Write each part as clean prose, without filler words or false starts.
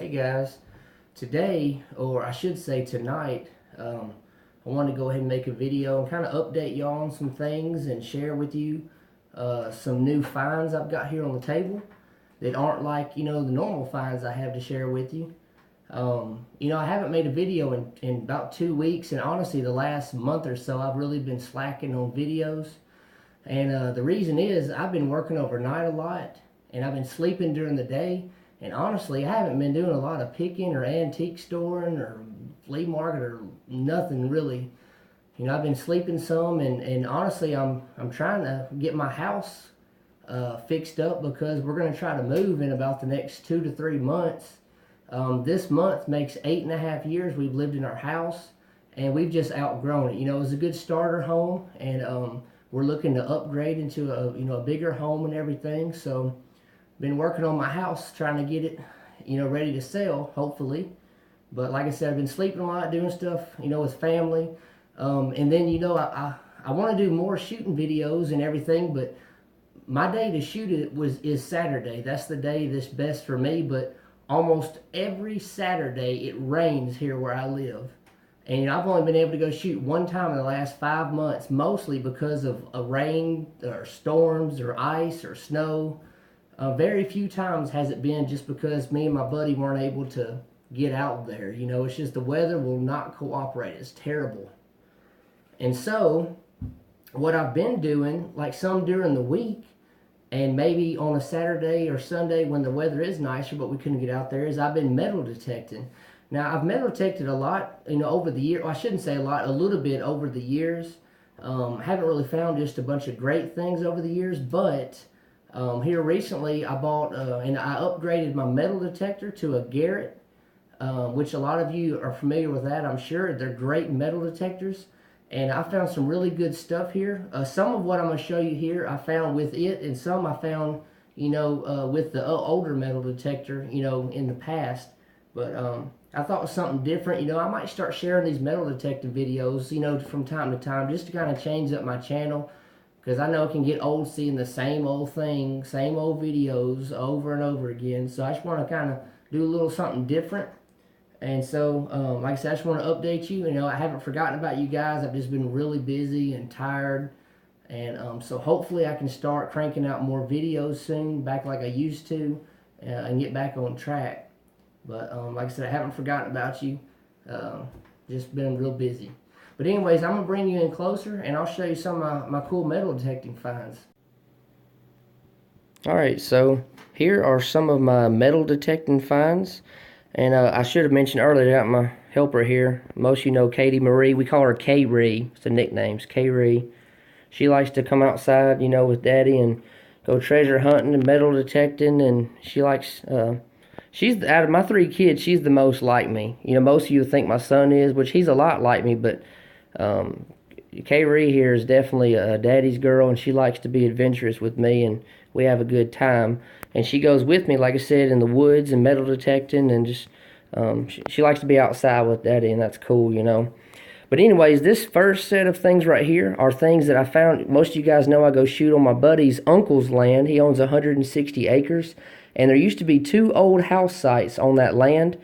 Hey guys, today, or I should say tonight, I want to go ahead and make a video and kind of update y'all on some things and share with you some new finds I've got here on the table that aren't like, the normal finds I have to share with you. I haven't made a video in about 2 weeks, and honestly, the last month or so, I've really been slacking on videos. And the reason is I've been working overnight a lot, and I've been sleeping during the day. And honestly, I haven't been doing a lot of picking or antique storing or flea market or nothing really. I've been sleeping some, and honestly, I'm trying to get my house fixed up because we're going to try to move in about the next 2 to 3 months. This month makes 8.5 years we've lived in our house, and we've just outgrown it. It was a good starter home, and we're looking to upgrade into a bigger home and everything. So been working on my house, trying to get it, ready to sell, hopefully. But like I said, I've been sleeping a lot, doing stuff, with family. And then, I want to do more shooting videos and everything, but my day to shoot it is Saturday. That's the day that's best for me, but almost every Saturday it rains here where I live. And I've only been able to go shoot one time in the last 5 months, mostly because of rain or storms or ice or snow. Very few times has it been just because me and my buddy weren't able to get out there. It's just the weather will not cooperate. It's terrible. And so, what I've been doing, like some during the week, and maybe on a Saturday or Sunday when the weather is nicer, but we couldn't get out there, is I've been metal detecting. Now, I've metal detected a lot, over the year. Well, I shouldn't say a lot, a little bit over the years. Haven't really found just a bunch of great things over the years, but here recently I bought and I upgraded my metal detector to a Garrett, which a lot of you are familiar with that, I'm sure. They're great metal detectors, and I found some really good stuff here. Some of what I'm going to show you here I found with it, and some I found with the older metal detector in the past. But I thought it was something different. I might start sharing these metal detecting videos from time to time, just to kind of change up my channel. Because I know it can get old seeing the same old thing, same old videos over and over again. So I just want to kind of do a little something different. And so, like I said, I just want to update you. I haven't forgotten about you guys. I've just been really busy and tired. And so hopefully I can start cranking out more videos soon, back like I used to, and get back on track. But like I said, I haven't forgotten about you. Just been real busy. But anyways, I'm going to bring you in closer, and I'll show you some of my cool metal detecting finds. Alright, so here are some of my metal detecting finds. And I should have mentioned earlier, I got my helper here. Most of you know Katie Marie. We call her K-Ree. It's the nicknames, K-Ree. She likes to come outside, with Daddy and go treasure hunting and metal detecting. And she likes, she's, out of my 3 kids, she's the most like me. Most of you think my son is, which he's a lot like me, but K-Ree here is definitely a daddy's girl, and she likes to be adventurous with me, and we have a good time. And she goes with me, like I said, in the woods and metal detecting, and just she likes to be outside with Daddy, and that's cool, But anyways, this first set of things right here are things that I found. Most of you guys know I go shoot on my buddy's uncle's land. He owns 160 acres, and there used to be 2 old house sites on that land.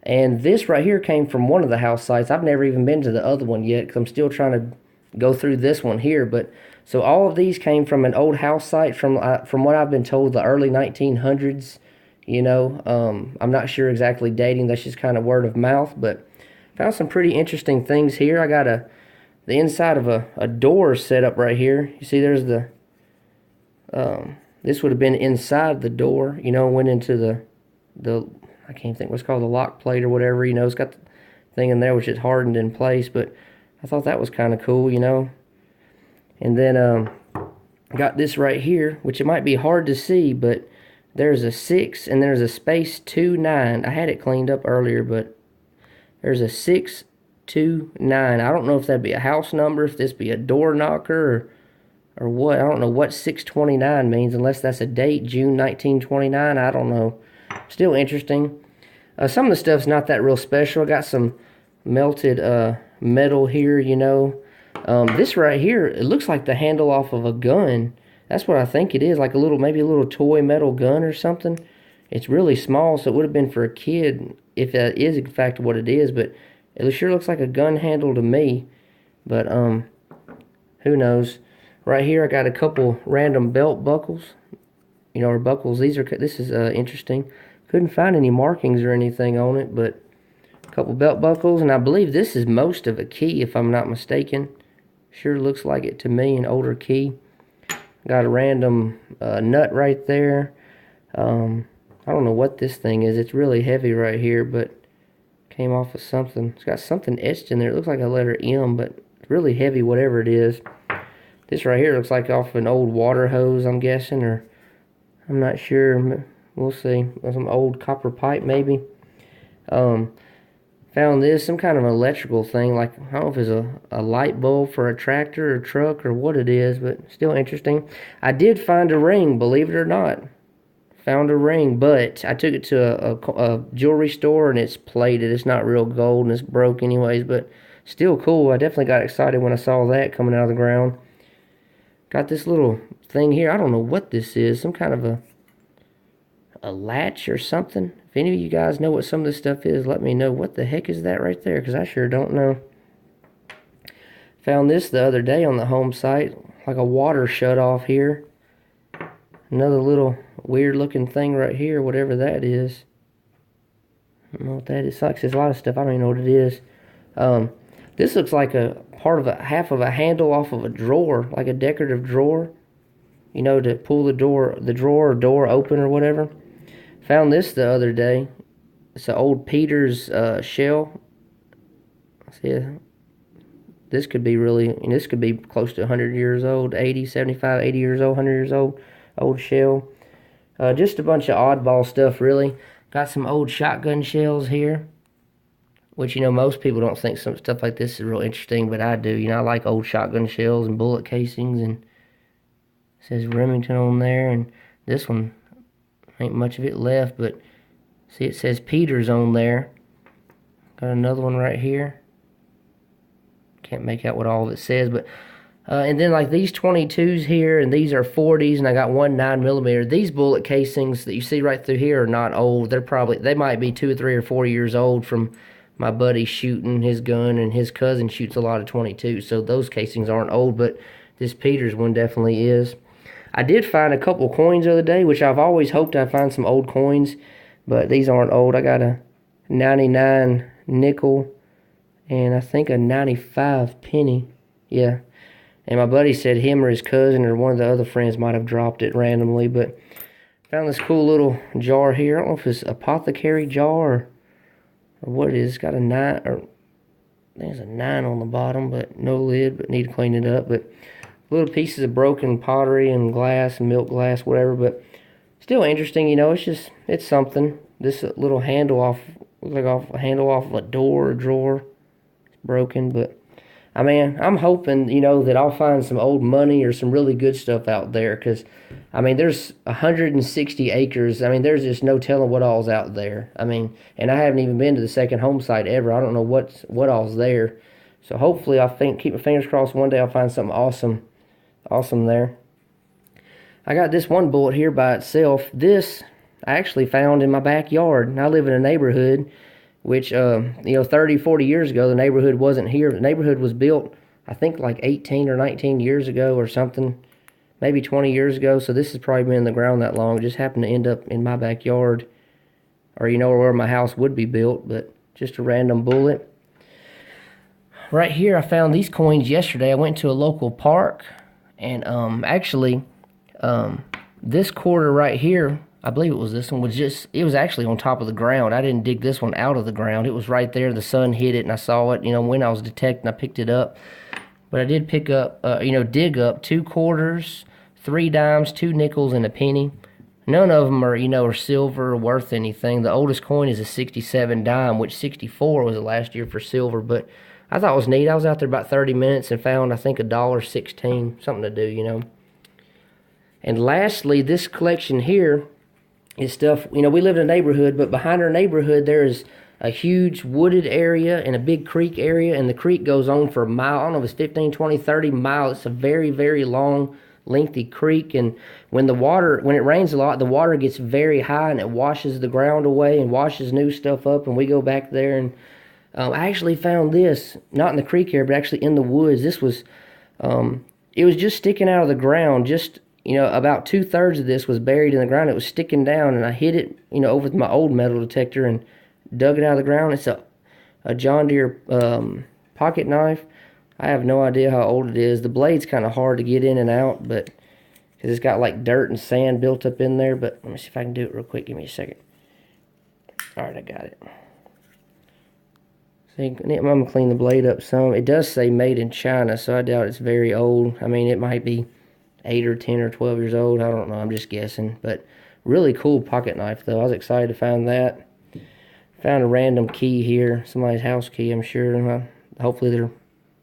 And this right here came from one of the house sites. I've never even been to the other one yet because I'm still trying to go through this one here. But so all of these came from an old house site from what I've been told, the early 1900s. I'm not sure exactly dating. That's just kind of word of mouth. But found some pretty interesting things here. I got the inside of a door set up right here. You see, there's the this would have been inside the door. Went into the I can't think what's called the lock plate or whatever, it's got the thing in there which is hardened in place, but I thought that was kind of cool, And then got this right here, which it might be hard to see, but there's a 6 and there's a space 29. I had it cleaned up earlier, but there's a 629. I don't know if that'd be a house number, if this be a door knocker or what. I don't know what 629 means, unless that's a date, June 1929. I don't know. Still interesting. Some of the stuff's not that real special. I got some melted metal here, This right here, it looks like the handle off of a gun. That's what I think it is, like maybe a little toy metal gun or something. It's really small, so it would have been for a kid if that is in fact what it is, but it sure looks like a gun handle to me. But who knows? Right here I got a couple random belt buckles, or buckles. This is interesting. Couldn't find any markings or anything on it, but a couple belt buckles, and I believe this is most of a key, if I'm not mistaken. Sure looks like it to me, an older key. Got a random nut right there. I don't know what this thing is. It's really heavy right here, but came off of something. It's got something etched in there. It looks like a letter M, but it's really heavy, whatever it is. This right here looks like off an old water hose, I'm guessing, or I'm not sure. We'll see. Some old copper pipe, maybe. Found this, some kind of electrical thing, like, I don't know if it's a light bulb for a tractor or truck or what it is, but still interesting. I did find a ring, believe it or not. Found a ring, but I took it to a jewelry store and it's plated. It's not real gold and it's broke anyways, but still cool. I definitely got excited when I saw that coming out of the ground. Got this little thing here. I don't know what this is. Some kind of a latch or something. If any of you guys know what some of this stuff is, let me know. What the heck is that right there? Because I sure don't know. Found this the other day on the home site. Like a water shut off here. Another little weird looking thing right here, whatever that is. I don't know what that is. Like, there's a lot of stuff. I don't even know what it is. This looks like a part of half of a handle off of a drawer, like a decorative drawer. To pull the drawer or door open or whatever. Found this the other day. It's an old Peter's shell. See, this could be this could be close to 100 years old, 80, 75, 80 years old, 100 years old, old shell. Just a bunch of oddball stuff, really. Got some old shotgun shells here, which, most people don't think some stuff like this is real interesting, but I do. I like old shotgun shells and bullet casings, and it says Remington on there, and this one, ain't much of it left, but see, it says Peters on there. Got another one right here. Can't make out what all of it says, but and then like these 22s here, and these are 40s, and I got one 9mm. These bullet casings that you see right through here are not old. They might be 2 or 3 or 4 years old from my buddy shooting his gun, and his cousin shoots a lot of 22s, so those casings aren't old, but this Peters one definitely is. I did find a couple coins the other day, which I've always hoped I'd find some old coins, but these aren't old. I got a 99 nickel and I think a 95 penny. Yeah. And my buddy said him or his cousin or one of the other friends might have dropped it randomly, but found this cool little jar here. I don't know if it's apothecary jar or what it is. It's got a 9, or there's a 9 on the bottom, but no lid, but need to clean it up. But little pieces of broken pottery and glass and milk glass, whatever, but still interesting. It's something. This little handle looks like a handle off of a door or drawer. It's broken, but I mean, I'm hoping, that I'll find some old money or some really good stuff out there, because I mean, there's 160 acres. I mean, there's just no telling what all's out there. I mean, and I haven't even been to the second home site ever. I don't know what all's there. So hopefully, keep my fingers crossed, one day I'll find something awesome there. I got this one bullet here by itself. This I actually found in my backyard. And I live in a neighborhood which 30, 40 years ago the neighborhood wasn't here. The neighborhood was built, I think, like 18 or 19 years ago or something, maybe 20 years ago. So this has probably been in the ground that long. It just happened to end up in my backyard, or where my house would be built, but just a random bullet. Right here, I found these coins yesterday. I went to a local park, and this quarter right here, I believe it was this one, it was actually on top of the ground. I didn't dig this one out of the ground. It was right there. The sun hit it, and I saw it. When I was detecting, I picked it up. But I did pick up, dig up 2 quarters, 3 dimes, 2 nickels, and a penny. None of them are silver or worth anything. The oldest coin is a 67 dime, which 64 was the last year for silver. But I thought it was neat. I was out there about 30 minutes and found, I think, $1.16, something to do, And lastly, this collection here is stuff, we live in a neighborhood, but behind our neighborhood there is a huge wooded area and a big creek area, and the creek goes on for a mile. I don't know if it's 15, 20, 30 miles. It's a very, very long lengthy creek, and when it rains a lot, the water gets very high and it washes the ground away and washes new stuff up, and we go back there and I actually found this, not in the creek here, but actually in the woods. This was, it was just sticking out of the ground. Just, about 2/3 of this was buried in the ground. It was sticking down, and I hit it, over with my old metal detector and dug it out of the ground. It's a John Deere pocket knife. I have no idea how old it is. The blade's kind of hard to get in and out, but because it's got like dirt and sand built up in there. But let me see if I can do it real quick. Give me a second. All right, I got it. I'm going to clean the blade up some. It does say made in China, so I doubt it's very old. I mean, it might be 8 or 10 or 12 years old. I don't know. I'm just guessing. But really cool pocket knife, though. I was excited to find that. Found a random key here. Somebody's house key, I'm sure. Hopefully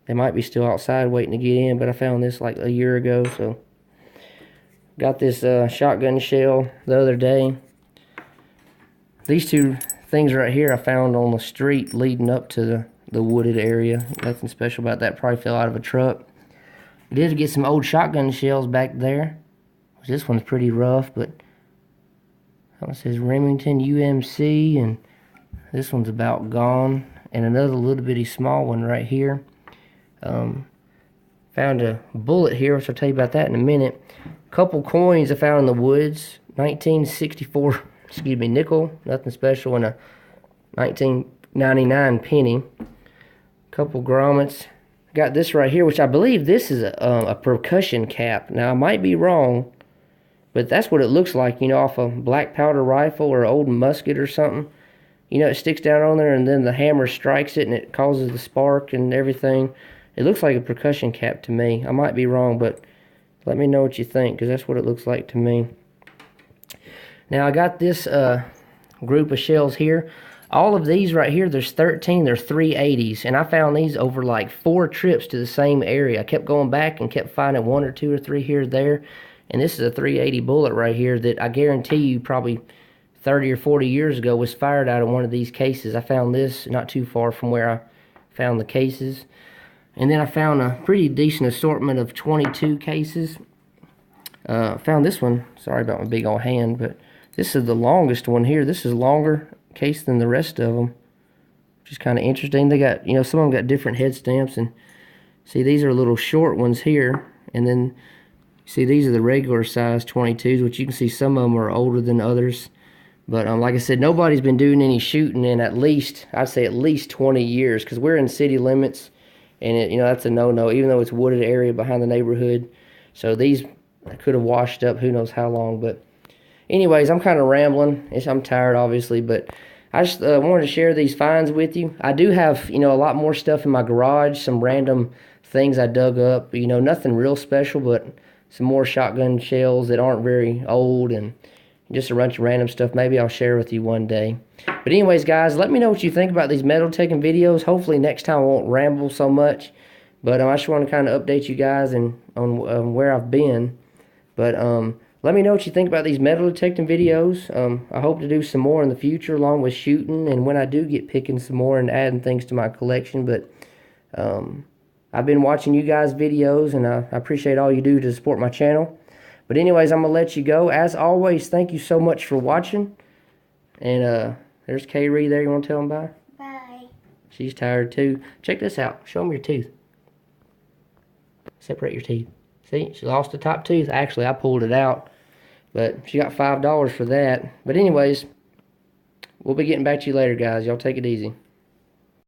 they might be still outside waiting to get in, but I found this like a year ago. So got this shotgun shell the other day. These two things right here I found on the street leading up to the wooded area. Nothing special about that. Probably fell out of a truck. I did get some old shotgun shells back there. This one's pretty rough, but that one says Remington UMC, and this one's about gone. And another little bitty small one right here. Found a bullet here, which I'll tell you about that in a minute. Couple coins I found in the woods. 1964 nickel, nothing special, and a 1999 penny. Couple grommets. Got this right here, which I believe this is a percussion cap. Now I might be wrong, but that's what it looks like, off a black powder rifle or an old musket or something. It sticks down on there, and then the hammer strikes it and it causes the spark and everything. It looks like a percussion cap to me. I might be wrong, but let me know what you think, because that's what it looks like to me. Now I got this group of shells here. All of these right here, there's 13, they're 380s, and I found these over like 4 trips to the same area. I kept going back and kept finding 1 or 2 or 3 here or there, and this is a 380 bullet right here that I guarantee you probably 30 or 40 years ago was fired out of one of these cases. I found this not too far from where I found the cases. And then I found a pretty decent assortment of 22 cases. Found this one, sorry about my big old hand, but this is the longest one here. This is a longer case than the rest of them, which is kind of interesting. They got, some of them got different head stamps, and see, these are little short ones here, and then see, these are the regular size 22s, which you can see some of them are older than others. But like I said, nobody's been doing any shooting in I'd say at least 20 years, because we're in city limits, and that's a no-no, even though it's a wooded area behind the neighborhood. So these could have washed up who knows how long. But anyways, I'm kind of rambling. I'm tired, obviously, but I just wanted to share these finds with you. I do have, a lot more stuff in my garage, some random things I dug up, nothing real special, but some more shotgun shells that aren't very old, and just a bunch of random stuff maybe I'll share with you one day. But anyways, guys, let me know what you think about these metal detecting videos. Hopefully next time I won't ramble so much, but I just want to kind of update you guys on where I've been. But let me know what you think about these metal detecting videos. I hope to do some more in the future along with shooting, and when I do get picking some more and adding things to my collection. But I've been watching you guys' videos, and I appreciate all you do to support my channel. But anyways, I'm going to let you go. As always, thank you so much for watching. And there's Kaylee there. You want to tell them bye? Bye. She's tired too. Check this out. Show them your tooth. Separate your teeth. See, she lost the top tooth. Actually, I pulled it out, but she got $5 for that. But anyways, we'll be getting back to you later, guys. Y'all take it easy.